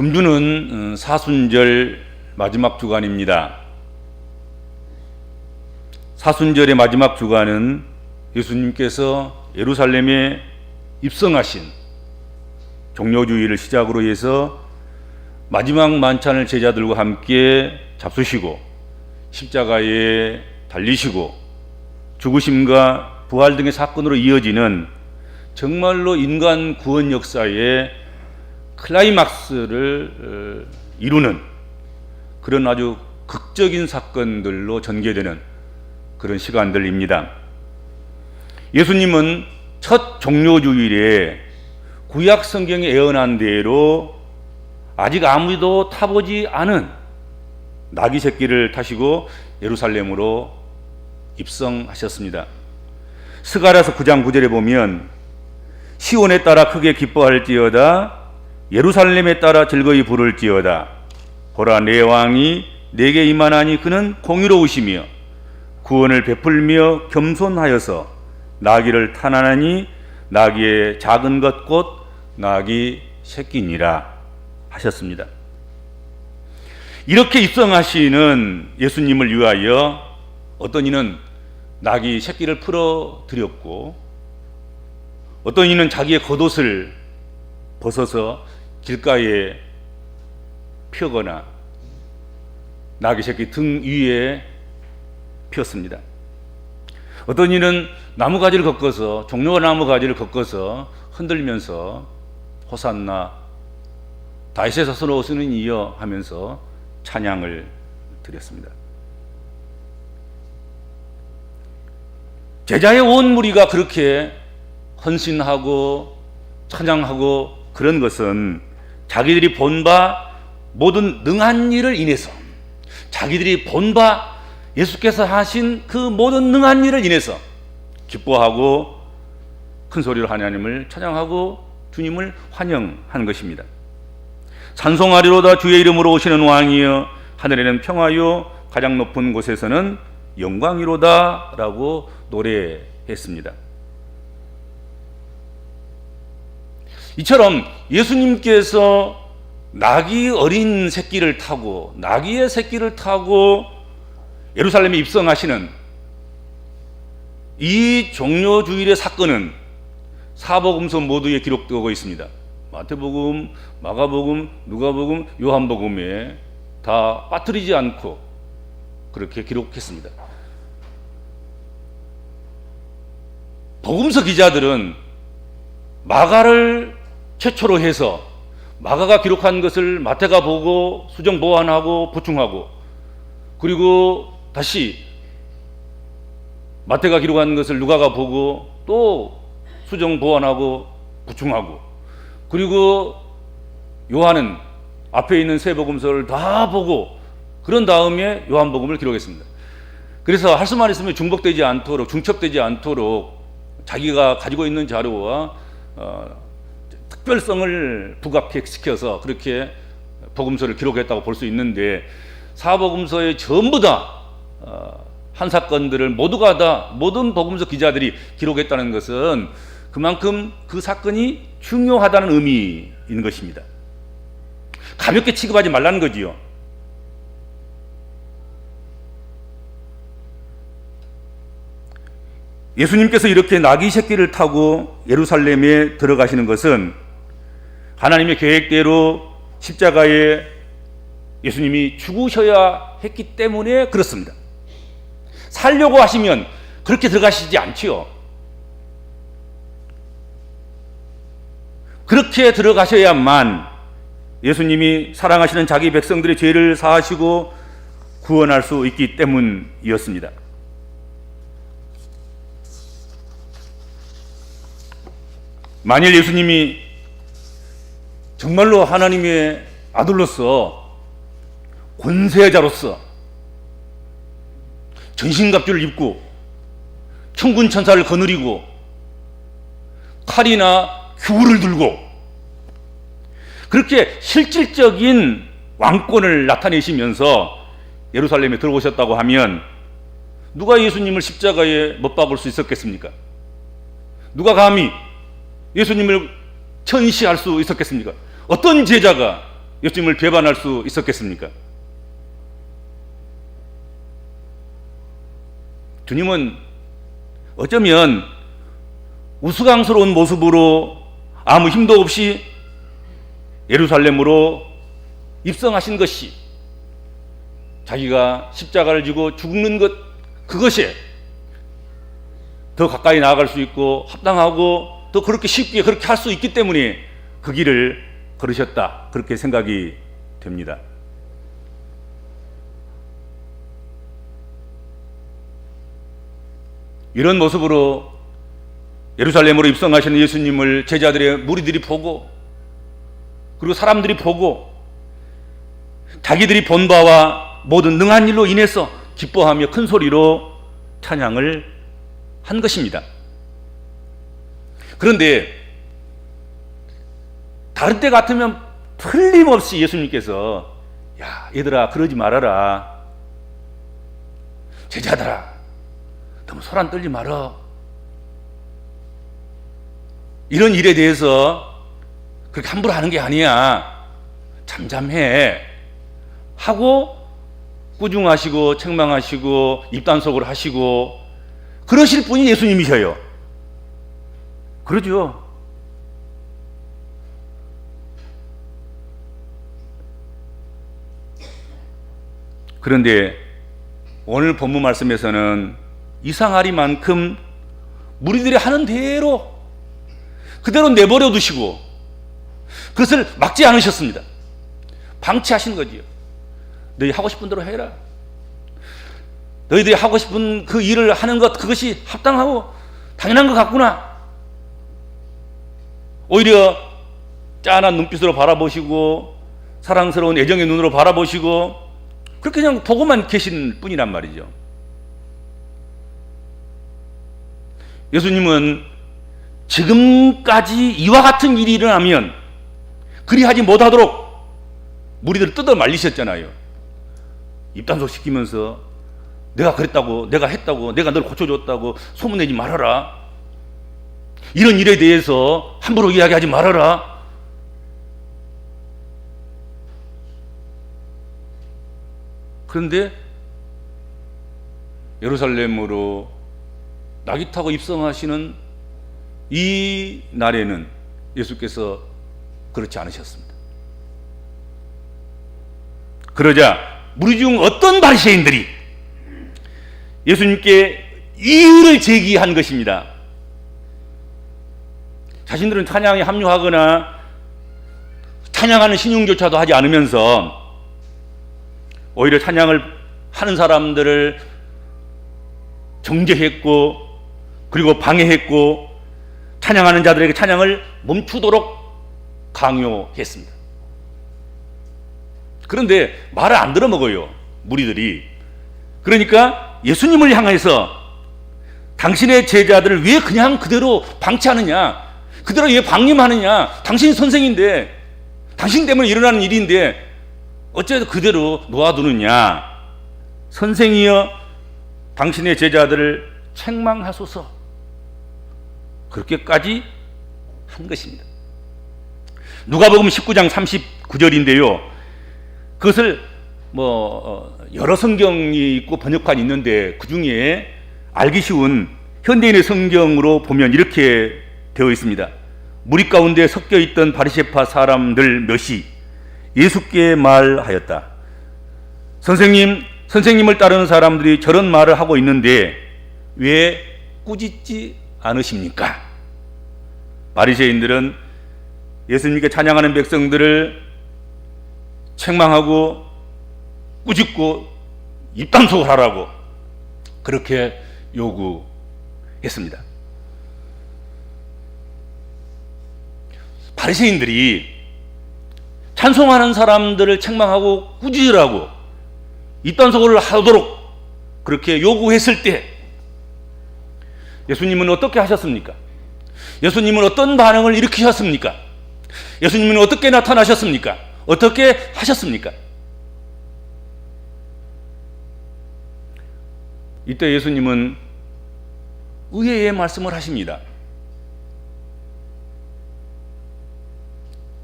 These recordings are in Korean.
금주는 사순절 마지막 주간입니다. 사순절의 마지막 주간은 예수님께서 예루살렘에 입성하신 종료주일을 시작으로 해서 마지막 만찬을 제자들과 함께 잡수시고 십자가에 달리시고 죽으심과 부활 등의 사건으로 이어지는 정말로 인간 구원 역사의 클라이막스를 이루는 그런 아주 극적인 사건들로 전개되는 그런 시간들입니다. 예수님은 첫 종료주일에 구약 성경에 예언한 대로 아직 아무도 타보지 않은 나귀 새끼를 타시고 예루살렘으로 입성하셨습니다. 스가랴서 9장 9절에 보면 시온에 따라 크게 기뻐할지어다 예루살렘에 따라 즐거이 부를지어다 보라 내 왕이 내게 임하나니 그는 공의로우시며 구원을 베풀며 겸손하여서 나귀를 타나니 나귀의 작은 것 곧 나귀 새끼니라 하셨습니다. 이렇게 입성하시는 예수님을 위하여 어떤 이는 나귀 새끼를 풀어 드렸고 어떤 이는 자기의 겉옷을 벗어서 길가에 펴거나 나귀 새끼 등 위에 폈습니다. 어떤 이는 나무 가지를 꺾어서 종려나무 가지를 꺾어서 흔들면서 호산나 다윗의 자손으로 오시는 이여 하면서 찬양을 드렸습니다. 제자의 온 무리가 그렇게 헌신하고 찬양하고 그런 것은 자기들이 본 바 모든 능한 일을 인해서 자기들이 본 바 예수께서 하신 그 모든 능한 일을 인해서 기뻐하고 큰 소리로 하나님을 찬양하고 주님을 환영하는 것입니다. 찬송하리로다 주의 이름으로 오시는 왕이여 하늘에는 평화요 가장 높은 곳에서는 영광이로다 라고 노래했습니다. 이처럼 예수님께서 나귀 어린 새끼를 타고 나귀의 새끼를 타고 예루살렘에 입성하시는 이 종료주일의 사건은 사복음서 모두에 기록되고 있습니다. 마태복음, 마가복음, 누가복음, 요한복음에 다 빠뜨리지 않고 그렇게 기록했습니다. 복음서 기자들은 마가를 최초로 해서 마가가 기록한 것을 마태가 보고 수정 보완하고 보충하고 그리고 다시 마태가 기록한 것을 누가가 보고 또 수정 보완하고 보충하고 그리고 요한은 앞에 있는 세 복음서를 다 보고 그런 다음에 요한복음을 기록했습니다. 그래서 할 수만 있으면 중복되지 않도록 중첩되지 않도록 자기가 가지고 있는 자료와 특별성을 부각시켜서 그렇게 복음서를 기록했다고 볼 수 있는데 사복음서에 전부 다 한 사건들을 모두가 다 모든 복음서 기자들이 기록했다는 것은 그만큼 그 사건이 중요하다는 의미인 것입니다. 가볍게 취급하지 말라는 거지요. 예수님께서 이렇게 나귀 새끼를 타고 예루살렘에 들어가시는 것은 하나님의 계획대로 십자가에 예수님이 죽으셔야 했기 때문에 그렇습니다. 살려고 하시면 그렇게 들어가시지 않지요. 그렇게 들어가셔야만 예수님이 사랑하시는 자기 백성들의 죄를 사하시고 구원할 수 있기 때문이었습니다. 만일 예수님이 정말로 하나님의 아들로서 권세자로서 전신갑주를 입고 천군 천사를 거느리고 칼이나 규를 들고 그렇게 실질적인 왕권을 나타내시면서 예루살렘에 들어오셨다고 하면 누가 예수님을 십자가에 못 박을 수 있었겠습니까? 누가 감히 예수님을 천시할 수 있었겠습니까? 어떤 제자가 예수님을 배반할 수 있었겠습니까? 주님은 어쩌면 우스꽝스러운 모습으로 아무 힘도 없이 예루살렘으로 입성하신 것이 자기가 십자가를 지고 죽는 것, 그것에 더 가까이 나아갈 수 있고 합당하고 더 그렇게 쉽게 그렇게 할 수 있기 때문에 그 길을 걸으셨다, 그렇게 생각이 됩니다. 이런 모습으로 예루살렘으로 입성하시는 예수님을 제자들의 무리들이 보고, 그리고 사람들이 보고 자기들이 본 바와 모든 능한 일로 인해서 기뻐하며 큰 소리로 찬양을 한 것입니다. 그런데 다른 때 같으면 틀림없이 예수님께서 야, 얘들아, 그러지 말아라. 제자들아, 너무 소란 떨지 말아. 이런 일에 대해서 그렇게 함부로 하는 게 아니야. 잠잠해. 하고 꾸중하시고 책망하시고 입단속을 하시고 그러실 분이 예수님이셔요. 그러죠. 그런데 오늘 본문 말씀에서는 이상하리만큼 무리들이 하는 대로 그대로 내버려 두시고 그것을 막지 않으셨습니다. 방치하신 거지요. 너희 하고 싶은 대로 해라. 너희들이 하고 싶은 그 일을 하는 것, 그것이 합당하고 당연한 것 같구나. 오히려 짠한 눈빛으로 바라보시고 사랑스러운 애정의 눈으로 바라보시고 그렇게 그냥 보고만 계신 뿐이란 말이죠. 예수님은 지금까지 이와 같은 일이 일어나면 그리하지 못하도록 무리들을 뜯어 말리셨잖아요. 입단속 시키면서 내가 그랬다고, 내가 했다고, 내가 널 고쳐줬다고 소문내지 말아라. 이런 일에 대해서 함부로 이야기하지 말아라. 그런데 예루살렘으로 낙이 타고 입성하시는 이 날에는 예수께서 그렇지 않으셨습니다. 그러자 무리 중 어떤 바리새인들이 예수님께 이의를 제기한 것입니다. 자신들은 찬양에 합류하거나 찬양하는 신용조차도 하지 않으면서 오히려 찬양을 하는 사람들을 정죄했고 그리고 방해했고 찬양하는 자들에게 찬양을 멈추도록 강요했습니다. 그런데 말을 안 들어먹어요, 무리들이. 그러니까 예수님을 향해서 당신의 제자들을 왜 그냥 그대로 방치하느냐, 그대로 왜 방임하느냐, 당신이 선생인데 당신 때문에 일어나는 일인데 어째서 그대로 놓아두느냐. 선생이여 당신의 제자들을 책망하소서, 그렇게까지 한 것입니다. 누가복음 19장 39절인데요 그것을 여러 성경이 있고 번역판이 있는데 그 중에 알기 쉬운 현대인의 성경으로 보면 이렇게 되어 있습니다. 무리 가운데 섞여 있던 바리새파 사람들 몇이 예수께 말하였다. 선생님을 따르는 사람들이 저런 말을 하고 있는데 왜 꾸짖지 않으십니까? 바리새인들은 예수님께 찬양하는 백성들을 책망하고 꾸짖고 입단속을 하라고 그렇게 요구했습니다. 바리새인들이 찬송하는 사람들을 책망하고 꾸짖으라고 입단속을 하도록 그렇게 요구했을 때 예수님은 어떻게 하셨습니까? 예수님은 어떤 반응을 일으키셨습니까? 예수님은 어떻게 나타나셨습니까? 어떻게 하셨습니까? 이때 예수님은 의외의 말씀을 하십니다.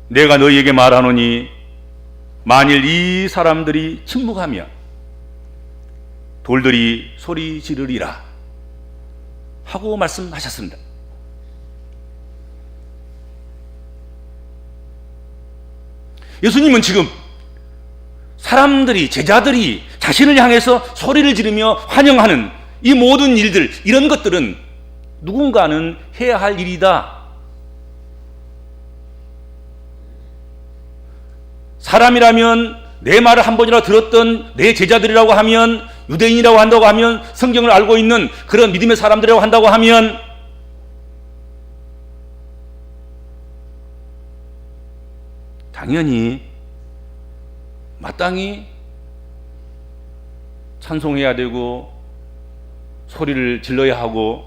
내가 너희에게 말하노니 만일 이 사람들이 침묵하면 돌들이 소리 지르리라 하고 말씀하셨습니다. 예수님은 지금 사람들이, 제자들이 자신을 향해서 소리를 지르며 환영하는 이 모든 일들, 이런 것들은 누군가는 해야 할 일이다. 사람이라면 내 말을 한 번이라도 들었던 내 제자들이라고 하면, 유대인이라고 한다고 하면, 성경을 알고 있는 그런 믿음의 사람들이라고 한다고 하면 당연히 마땅히 찬송해야 되고 소리를 질러야 하고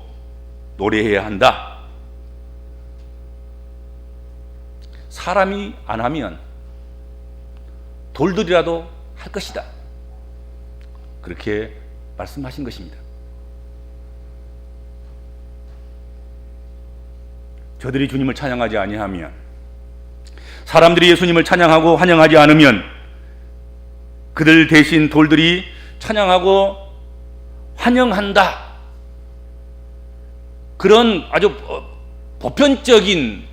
노래해야 한다. 사람이 안 하면 돌들이라도 할 것이다. 그렇게 말씀하신 것입니다. 저들이 주님을 찬양하지 아니하면, 사람들이 예수님을 찬양하고 환영하지 않으면 그들 대신 돌들이 찬양하고 환영한다. 그런 아주 보편적인,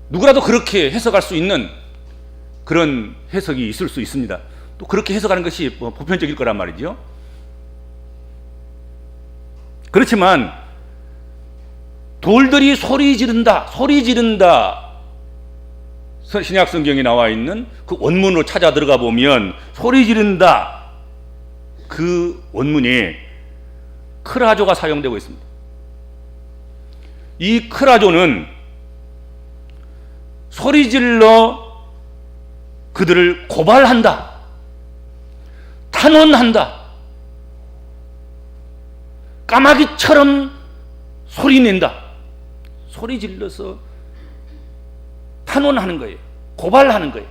누구라도 그렇게 해석할 수 있는 그런 해석이 있을 수 있습니다. 또 그렇게 해석하는 것이 보편적일 거란 말이죠. 그렇지만 돌들이 소리 지른다, 소리 지른다, 신약 성경에 나와 있는 그 원문으로 찾아 들어가 보면 소리 지른다, 그 원문에 크라조가 사용되고 있습니다. 이 크라조는 소리 질러 그들을 고발한다, 탄원한다, 까마귀처럼 소리낸다, 소리 질러서 탄원하는 거예요. 고발하는 거예요.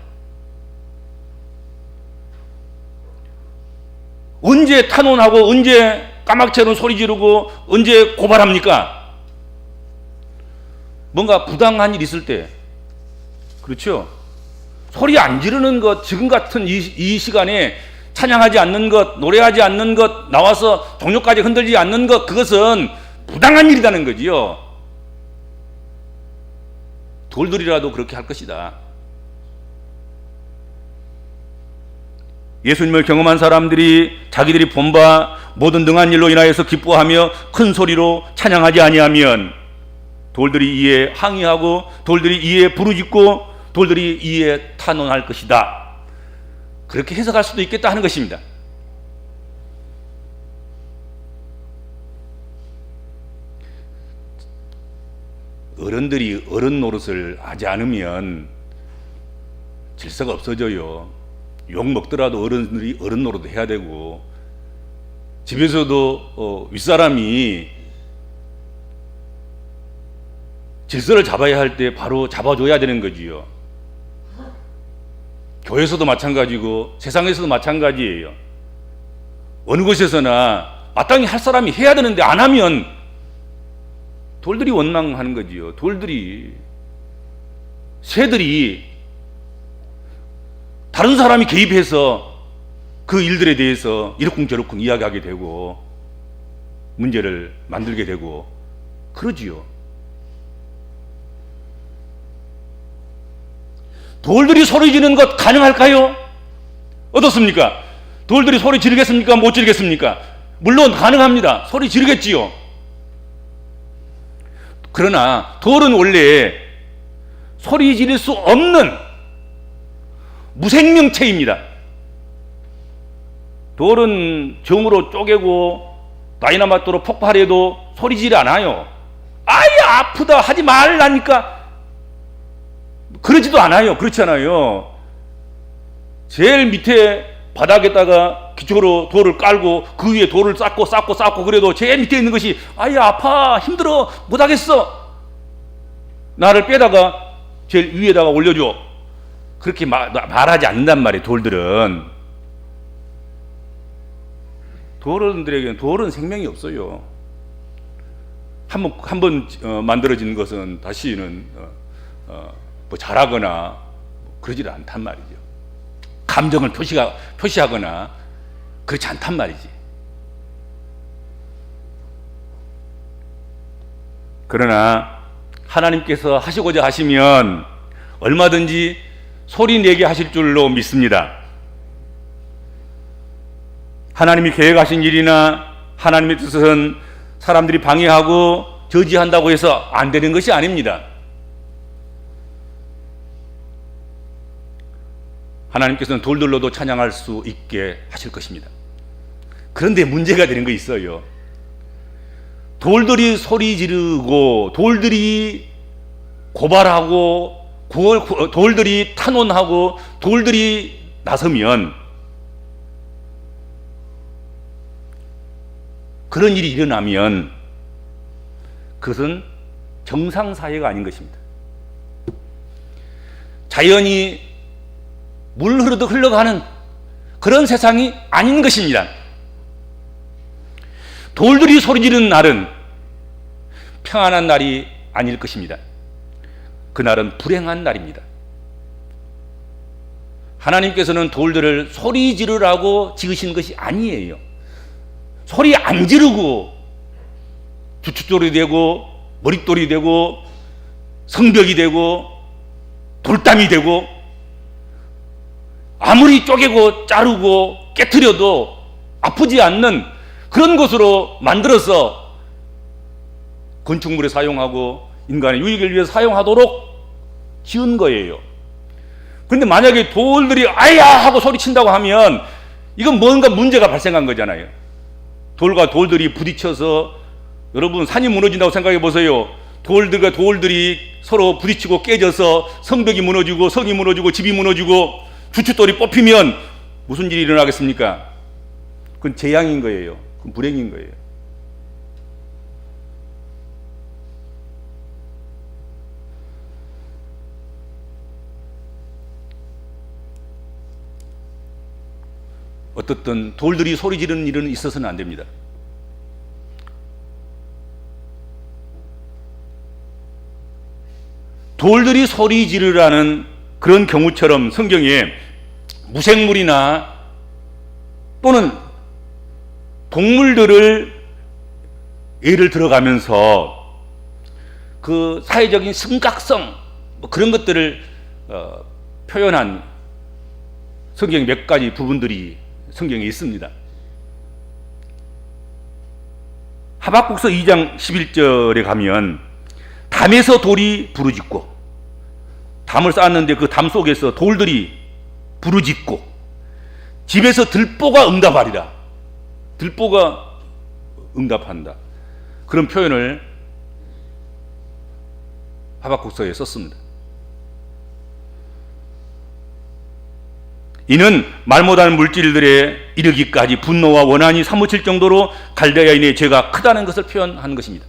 언제 탄원하고 언제 까마귀처럼 소리 지르고 언제 고발합니까? 뭔가 부당한 일 있을 때, 그렇죠? 소리 안 지르는 것, 지금 같은 이 시간에 찬양하지 않는 것, 노래하지 않는 것, 나와서 동료까지 흔들지 않는 것, 그것은 부당한 일이라는 거지요. 돌들이라도 그렇게 할 것이다. 예수님을 경험한 사람들이 자기들이 본 바 모든 능한 일로 인하여서 기뻐하며 큰 소리로 찬양하지 아니하면 돌들이 이에 항의하고 돌들이 이에 부르짖고 돌들이 이에 탄원할 것이다. 그렇게 해석할 수도 있겠다 하는 것입니다. 어른들이 어른 노릇을 하지 않으면 질서가 없어져요. 욕 먹더라도 어른들이 어른 노릇도 해야 되고, 집에서도 윗사람이 질서를 잡아야 할 때 바로 잡아줘야 되는 거지요. 교회에서도 마찬가지고 세상에서도 마찬가지예요. 어느 곳에서나 마땅히 할 사람이 해야 되는데 안 하면 돌들이 원망하는 거지요. 돌들이, 새들이 다른 사람이 개입해서 그 일들에 대해서 이러쿵저러쿵 이야기하게 되고 문제를 만들게 되고 그러지요. 돌들이 소리 지르는 것 가능할까요? 어떻습니까? 돌들이 소리 지르겠습니까? 못 지르겠습니까? 물론 가능합니다. 소리 지르겠지요. 그러나 돌은 원래 소리 지를 수 없는 무생명체입니다. 돌은 정으로 쪼개고 다이나마이트로 폭발해도 소리 지르지 않아요. 아예 아프다 하지 말라니까 그러지도 않아요. 그렇잖아요. 제일 밑에 바닥에다가 기초로 돌을 깔고 그 위에 돌을 쌓고 그래도 제일 밑에 있는 것이 아예 아파, 힘들어, 못하겠어, 나를 빼다가 제일 위에다가 올려줘, 그렇게 말하지 않는단 말이에요. 돌들에게는 돌은 생명이 없어요. 한번 만들어진 것은 다시는 뭐 자라거나 그러지를 않단 말이죠. 감정을 표시하거나 그렇지 않단 말이지. 그러나 하나님께서 하시고자 하시면 얼마든지 소리 내게 하실 줄로 믿습니다. 하나님이 계획하신 일이나 하나님의 뜻은 사람들이 방해하고 저지한다고 해서 안 되는 것이 아닙니다. 하나님께서는 돌들로도 찬양할 수 있게 하실 것입니다. 그런데 문제가 되는 거 있어요. 돌들이 소리 지르고 돌들이 고발하고 돌들이 탄원하고 돌들이 나서면 그런 일이 일어나면 그것은 정상사회가 아닌 것입니다. 자연이 물 흐르듯 흘러가는 그런 세상이 아닌 것입니다. 돌들이 소리 지르는 날은 평안한 날이 아닐 것입니다. 그날은 불행한 날입니다. 하나님께서는 돌들을 소리 지르라고 지으신 것이 아니에요. 소리 안 지르고 주춧돌이 되고 머릿돌이 되고 성벽이 되고 돌담이 되고 아무리 쪼개고 자르고 깨트려도 아프지 않는 그런 것으로 만들어서 건축물에 사용하고 인간의 유익을 위해서 사용하도록 지은 거예요. 그런데 만약에 돌들이 아야 하고 소리친다고 하면 이건 뭔가 문제가 발생한 거잖아요. 돌과 돌들이 부딪혀서, 여러분 산이 무너진다고 생각해 보세요. 돌들이 서로 부딪히고 깨져서 성벽이 무너지고 성이 무너지고 집이 무너지고 주춧돌이 뽑히면 무슨 일이 일어나겠습니까? 그건 재앙인 거예요. 그건 불행인 거예요. 어떻든 돌들이 소리 지르는 일은 있어서는 안 됩니다. 돌들이 소리 지르라는 그런 경우처럼 성경에 무생물이나 또는 동물들을 예를 들어가면서 그 사회적인 심각성 그런 것들을 표현한 성경 몇 가지 부분들이 성경에 있습니다. 하박국서 2장 11절에 가면 담에서 돌이 부르짖고, 담을 쌓았는데 그 담 속에서 돌들이 부르짖고, 집에서 들보가 응답하리라. 들보가 응답한다. 그런 표현을 하박국서에 썼습니다. 이는 말 못하는 물질들에 이르기까지 분노와 원한이 사무칠 정도로 갈대아인의 죄가 크다는 것을 표현한 것입니다.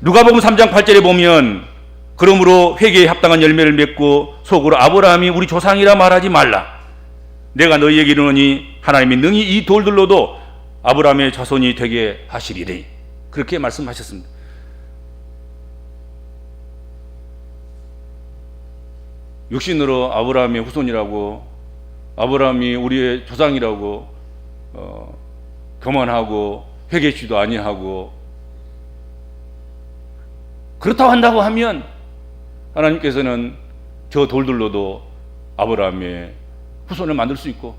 누가복음 3장 8절에 보면 그러므로 회개에 합당한 열매를 맺고 속으로 아브라함이 우리 조상이라 말하지 말라. 내가 너희에게 이르노니 하나님이 능히 이 돌들로도 아브라함의 자손이 되게 하시리니. 그렇게 말씀하셨습니다. 육신으로 아브라함의 후손이라고, 아브라함이 우리의 조상이라고 교만하고 회개치도 아니하고 그렇다고 한다고 하면 하나님께서는 저 돌들로도 아브라함의 후손을 만들 수 있고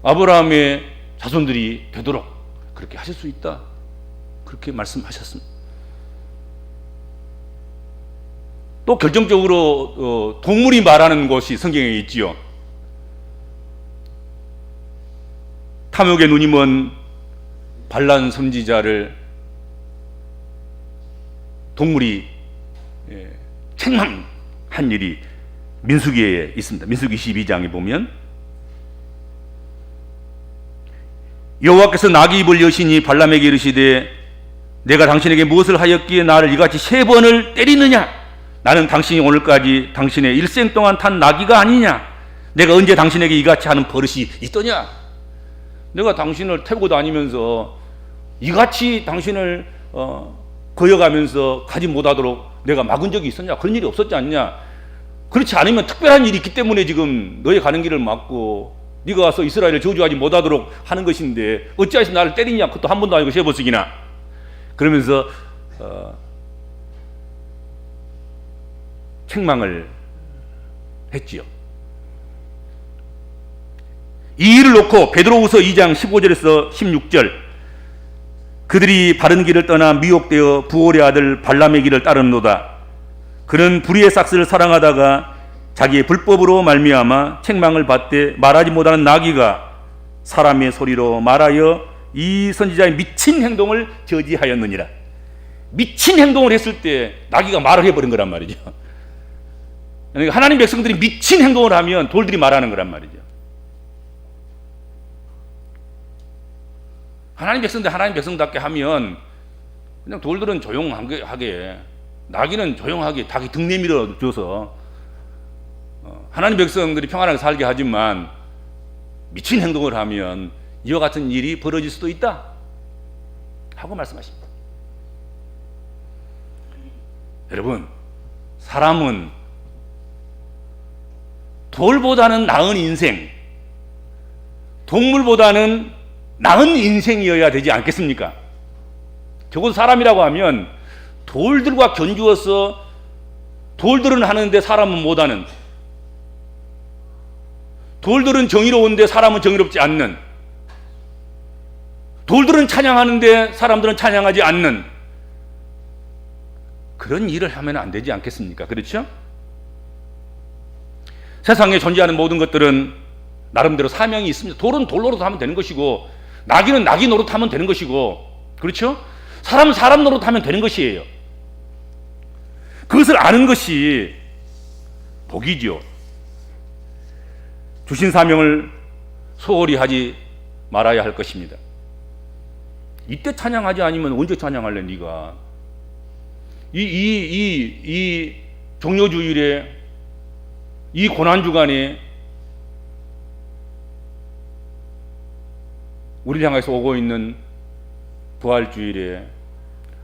아브라함의 자손들이 되도록 그렇게 하실 수 있다. 그렇게 말씀하셨습니다. 또 결정적으로 동물이 말하는 것이 성경에 있지요. 탐욕의 눈이 먼 반란 선지자를 동물이 책망한 일이 민수기에 있습니다. 민수기 12장에 보면 여호와께서 나귀 입을 여신이 발람에게 이르시되 내가 당신에게 무엇을 하였기에 나를 이같이 3번을 때리느냐? 나는 당신이 오늘까지 당신의 일생 동안 탄 나귀가 아니냐? 내가 언제 당신에게 이같이 하는 버릇이 있더냐? 내가 당신을 태우고 다니면서 이같이 당신을 거여가면서 가지 못하도록 내가 막은 적이 있었냐? 그런 일이 없었지 않냐? 그렇지 않으면 특별한 일이 있기 때문에 지금 너의 가는 길을 막고 네가 와서 이스라엘을 저주하지 못하도록 하는 것인데 어찌하여서 나를 때리냐? 그것도 한 번도 아니고 세 번씩이나. 그러면서 책망을 했지요. 이 일을 놓고 베드로후서 2장 15절에서 16절, 그들이 바른 길을 떠나 미혹되어 부올의 아들 발람의 길을 따르는도다. 그는 불의의 삭스를 사랑하다가 자기의 불법으로 말미암아 책망을 받되 말하지 못하는 나귀가 사람의 소리로 말하여 이 선지자의 미친 행동을 저지하였느니라. 미친 행동을 했을 때 나귀가 말을 해버린 거란 말이죠. 그러니까 하나님 백성들이 미친 행동을 하면 돌들이 말하는 거란 말이죠. 하나님 백성들 하나님 백성답게 하면 그냥 돌들은 조용하게, 나귀는 조용하게 닭이 등 내밀어 줘서 하나님 백성들이 평안하게 살게 하지만 미친 행동을 하면 이와 같은 일이 벌어질 수도 있다 하고 말씀하십니다. 여러분, 사람은 돌보다는 나은 인생, 동물보다는 나은 인생이어야 되지 않겠습니까? 적어도 사람이라고 하면 돌들과 견주어서 돌들은 하는데 사람은 못하는, 돌들은 정의로운데 사람은 정의롭지 않는, 돌들은 찬양하는데 사람들은 찬양하지 않는 그런 일을 하면 안 되지 않겠습니까? 그렇죠? 세상에 존재하는 모든 것들은 나름대로 사명이 있습니다. 돌은 돌 노릇하면 되는 것이고, 나귀는 나귀 노릇하면 되는 것이고, 그렇죠? 사람은 사람 노릇하면 되는 것이에요. 그것을 아는 것이 복이지요. 주신 사명을 소홀히 하지 말아야 할 것입니다. 이때 찬양하지 않으면 언제 찬양할래 네가? 이 종료주일에, 이 고난주간에 우리를 향해서 오고 있는 부활주일에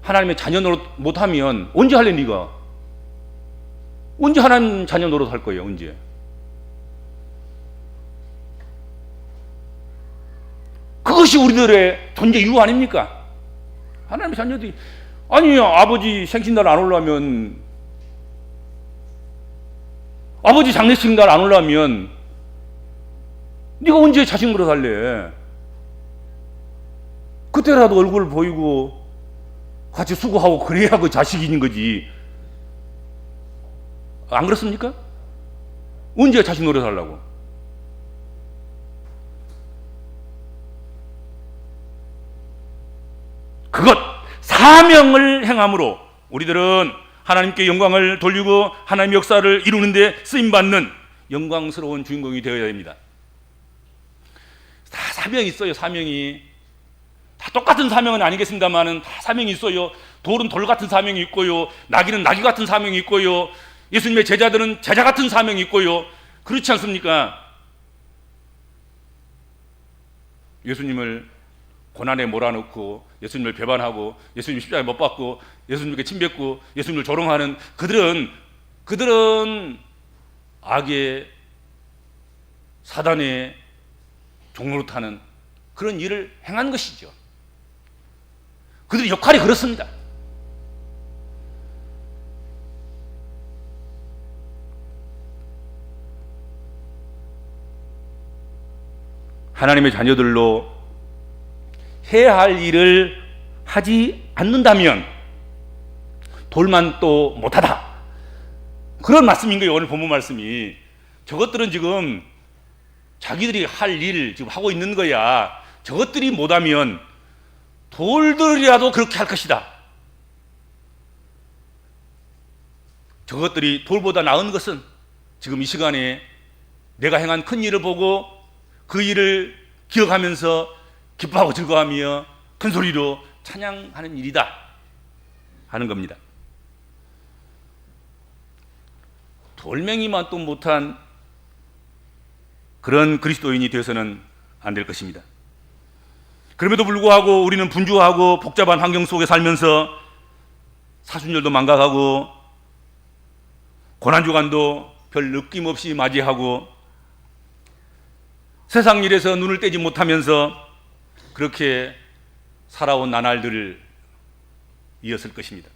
하나님의 자녀 노릇 못하면 언제 할래 네가? 언제 하나님 자녀 노릇 할 거예요? 언제? 그것이 우리들의 존재 이유 아닙니까? 하나님의 자녀들이, 아니 아버지 생신날 안 오려면, 아버지 장례식날 안 오려면 네가 언제 자식 노릇 할래? 그때라도 얼굴 보이고 같이 수고하고 그래야 그 자식인 거지. 안 그렇습니까? 언제 자식 노릇 하려고? 그것, 사명을 행함으로 우리들은 하나님께 영광을 돌리고 하나님의 역사를 이루는 데 쓰임받는 영광스러운 주인공이 되어야 됩니다. 다 사명이 있어요. 사명이 다 똑같은 사명은 아니겠습니다만은 다 사명이 있어요. 돌은 돌 같은 사명이 있고요, 나귀는 나귀 같은 사명이 있고요, 예수님의 제자들은 제자 같은 사명이 있고요. 그렇지 않습니까? 예수님을 고난에 몰아넣고 예수님을 배반하고 예수님 십자가에 못 박고 예수님께 침뱉고 예수님을 조롱하는 그들은 악의 사단의 종로로 타는 그런 일을 행한 것이죠. 그들의 역할이 그렇습니다. 하나님의 자녀들로 해야 할 일을 하지 않는다면 돌만 또 못하다, 그런 말씀인 거예요. 오늘 본문 말씀이. 저것들은 지금 자기들이 할 일 지금 하고 있는 거야. 저것들이 못하면 돌들이라도 그렇게 할 것이다. 저것들이 돌보다 나은 것은 지금 이 시간에 내가 행한 큰 일을 보고 그 일을 기억하면서 기뻐하고 즐거워하며 큰 소리로 찬양하는 일이다 하는 겁니다. 돌멩이만 또 못한 그런 그리스도인이 되어서는 안 될 것입니다. 그럼에도 불구하고 우리는 분주하고 복잡한 환경 속에 살면서 사순절도 망각하고 고난주간도 별 느낌 없이 맞이하고 세상 일에서 눈을 떼지 못하면서 그렇게 살아온 나날들을 이었을 것입니다.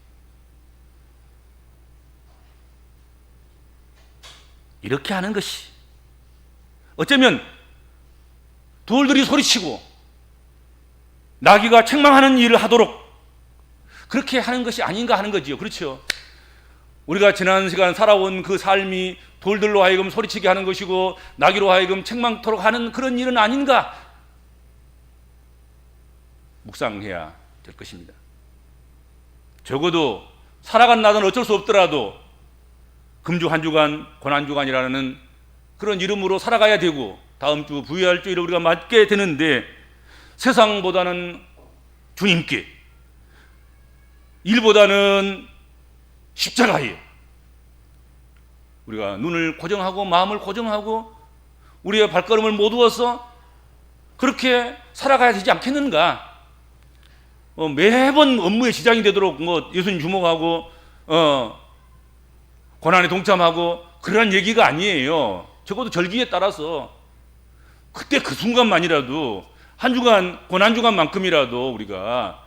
이렇게 하는 것이 어쩌면 돌들이 소리치고 나귀가 책망하는 일을 하도록 그렇게 하는 것이 아닌가 하는 거지요. 그렇죠? 우리가 지난 시간 살아온 그 삶이 돌들로 하여금 소리치게 하는 것이고 나귀로 하여금 책망토록 하는 그런 일은 아닌가 묵상해야 될 것입니다. 적어도 살아간 나는 어쩔 수 없더라도 금주 한 주간, 고난 주간이라는 그런 이름으로 살아가야 되고 다음 주 부유할 주일을 우리가 맞게 되는데 세상보다는 주님께, 일보다는 십자가예요. 우리가 눈을 고정하고 마음을 고정하고 우리의 발걸음을 모두어서 그렇게 살아가야 되지 않겠는가? 매번 업무에 지장이 되도록 예수님 주목하고 고난에 동참하고 그런 얘기가 아니에요. 적어도 절기에 따라서 그때 그 순간만이라도 한 주간 고난 주간만큼이라도 우리가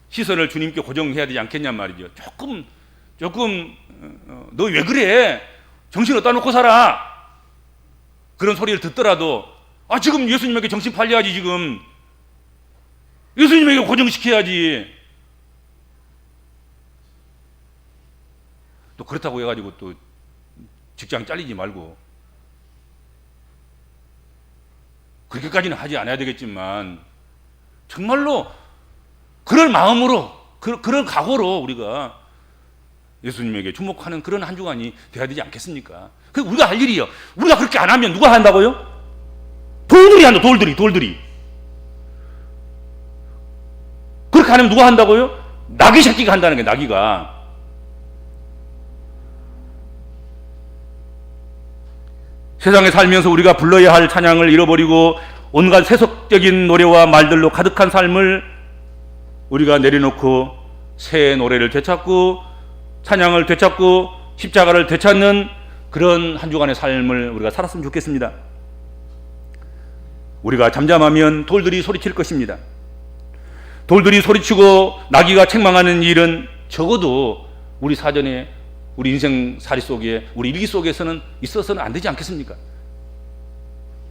시선을 주님께 고정해야 되지 않겠냔 말이죠. 조금 너 왜 그래? 정신 어디다 놓고 살아? 그런 소리를 듣더라도 지금 예수님에게 정신 팔려야지. 지금 예수님에게 고정시켜야지. 또 그렇다고 해가지고 또 직장 잘리지 말고 그렇게까지는 하지 않아야 되겠지만 정말로 그럴 마음으로 그런 각오로 우리가 예수님에게 주목하는 그런 한 주간이 돼야 되지 않겠습니까? 그 우리가 할 일이요. 우리가 그렇게 안 하면 누가 한다고요? 돌들이 한다. 돌들이 그렇게 안 하면 누가 한다고요? 나귀 새끼가 한다는 거예요. 나귀가. 세상에 살면서 우리가 불러야 할 찬양을 잃어버리고 온갖 세속적인 노래와 말들로 가득한 삶을 우리가 내려놓고 새 노래를 되찾고 찬양을 되찾고 십자가를 되찾는 그런 한 주간의 삶을 우리가 살았으면 좋겠습니다. 우리가 잠잠하면 돌들이 소리칠 것입니다. 돌들이 소리치고 나귀가 책망하는 일은 적어도 우리 사전에 우리 인생살이 속에 우리 일기 속에서는 있어서는 안 되지 않겠습니까?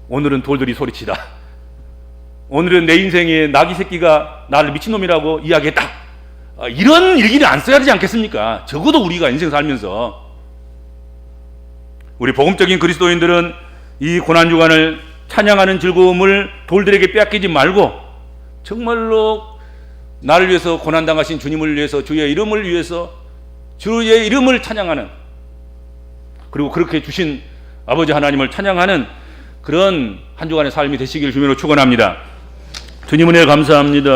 오늘은 돌들이 소리치다. 오늘은 내 인생에 나귀 새끼가 나를 미친놈이라고 이야기했다. 이런 일기를 안 써야 되지 않겠습니까? 적어도 우리가 인생 살면서 우리 복음적인 그리스도인들은 이 고난주간을 찬양하는 즐거움을 돌들에게 빼앗기지 말고 정말로 나를 위해서 고난당하신 주님을 위해서 주의 이름을 위해서 주의 이름을 찬양하는 그리고 그렇게 주신 아버지 하나님을 찬양하는 그런 한 주간의 삶이 되시길 주님으로 축원합니다. 주님 은혜 감사합니다.